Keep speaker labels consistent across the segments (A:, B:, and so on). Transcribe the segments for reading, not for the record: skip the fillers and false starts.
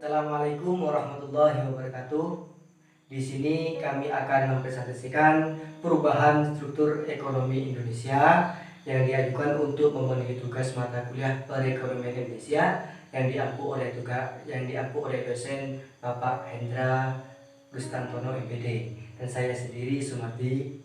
A: Assalamualaikum warahmatullahi wabarakatuh. Di sini kami akan mempresentasikan perubahan struktur ekonomi Indonesia yang diajukan untuk memenuhi tugas mata kuliah perekonomian Indonesia yang diampu oleh dosen Bapak Hendra Rustantono MPD dan saya sendiri Sumardi.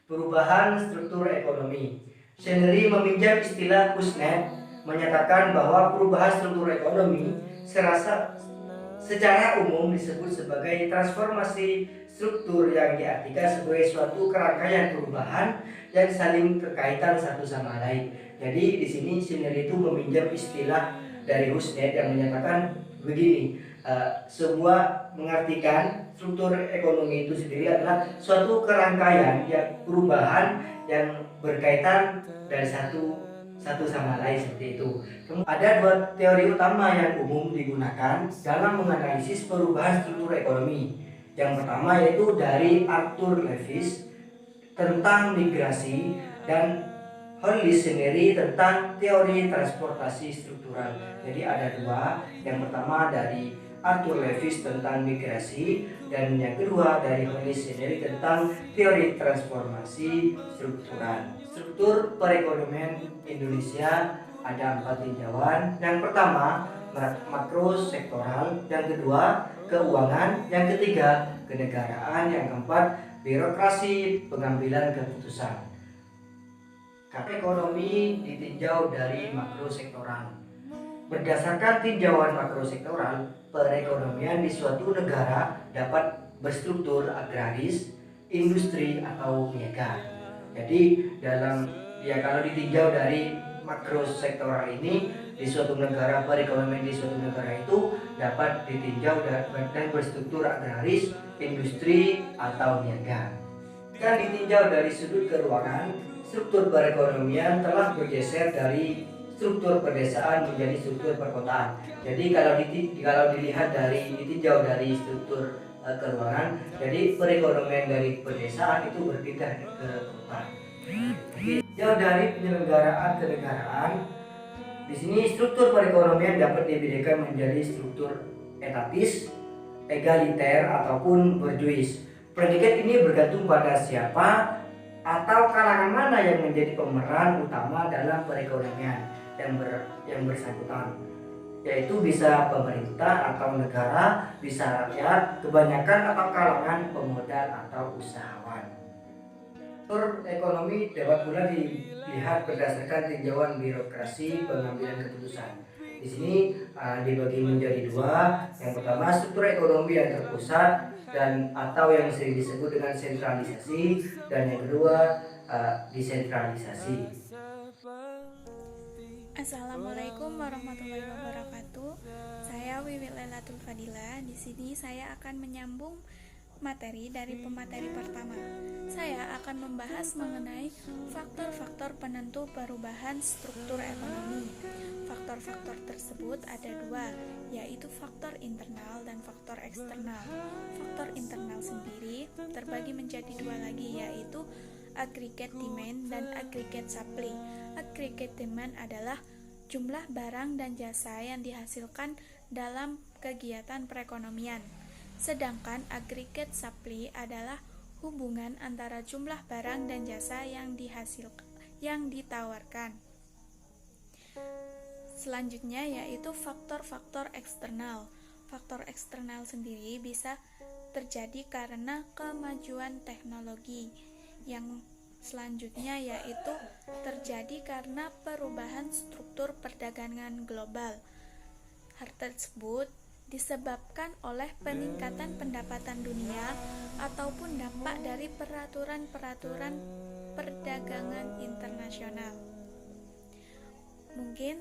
A: Perubahan struktur ekonomi. Sendiri meminjam istilah Kusnet menyatakan bahwa perubahan struktur ekonomi secara umum disebut sebagai transformasi struktur yang diartikan sebagai suatu kerangkaian perubahan yang saling berkaitan satu sama lain. Jadi di sini sendiri itu meminjam istilah dari Husnet yang menyatakan begini, sebuah mengartikan struktur ekonomi itu sendiri adalah suatu kerangkaian yang perubahan yang berkaitan dari satu sama lain seperti itu. Ada dua teori utama yang umum digunakan dalam menganalisis perubahan struktur ekonomi. Yang pertama yaitu dari Arthur Lewis tentang migrasi dan Hollis sendiri tentang teori transportasi struktural. Jadi ada dua. Yang pertama dari Arthur Lewis tentang migrasi dan yang kedua dari Hollis sendiri tentang teori transformasi struktural. Struktur perekonomian Indonesia ada 4 tinjauan. Yang pertama makro sektoral, yang kedua keuangan, yang ketiga kenegaraan, yang keempat birokrasi pengambilan keputusan. Ekonomi ditinjau dari makro sektoral. Berdasarkan tinjauan makro sektoral, perekonomian di suatu negara dapat berstruktur agraris, industri atau niaga. Jadi kalau ditinjau dari makro sektoral ini, di suatu negara perekonomian di suatu negara itu dapat ditinjau dan berstruktur agraris, industri atau niaga. Jika ditinjau dari sudut keuangan, struktur perekonomian telah bergeser dari struktur pedesaan menjadi struktur perkotaan. Jadi kalau dilihat ditinjau dari struktur keuangan, jadi perekonomian dari pedesaan itu berpindah ke kota. Jauh dari penyelenggaraan kenegaraan, di sini struktur perekonomian dapat dibedakan menjadi struktur etatis, egaliter ataupun berjuis. Predikat ini bergantung pada siapa atau kalangan mana yang menjadi pemeran utama dalam perekonomian yang bersangkutan, yaitu bisa pemerintah atau negara, bisa rakyat, kebanyakan atau kalangan pemodal atau usahawan. Struktur ekonomi dapat pula dilihat berdasarkan tinjauan birokrasi pengambilan keputusan. Di sini dibagi menjadi dua. Yang pertama struktur ekonomi yang terpusat dan atau yang sering disebut dengan sentralisasi, dan yang kedua desentralisasi.
B: Assalamualaikum warahmatullahi wabarakatuh. Saya Wiwi Lailatul Fadila. Di sini saya akan menyambung materi dari pemateri pertama. Saya akan membahas mengenai faktor-faktor penentu perubahan struktur ekonomi. Faktor-faktor tersebut ada dua, yaitu faktor internal dan faktor eksternal. Faktor internal sendiri terbagi menjadi dua lagi, yaitu aggregate demand dan aggregate supply. Aggregate demand adalah jumlah barang dan jasa yang dihasilkan dalam kegiatan perekonomian. Sedangkan aggregate supply adalah hubungan antara jumlah barang dan jasa yang ditawarkan. Selanjutnya yaitu faktor-faktor eksternal. Faktor eksternal sendiri bisa terjadi karena kemajuan teknologi. Yang selanjutnya yaitu terjadi karena perubahan struktur perdagangan global. Hal tersebut disebabkan oleh peningkatan pendapatan dunia ataupun dampak dari peraturan-peraturan perdagangan internasional. Mungkin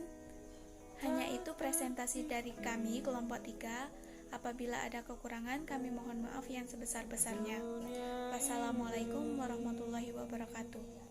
B: hanya itu presentasi dari kami kelompok 3. Apabila ada kekurangan, kami mohon maaf yang sebesar-besarnya. Wassalamualaikum warahmatullahi wabarakatuh.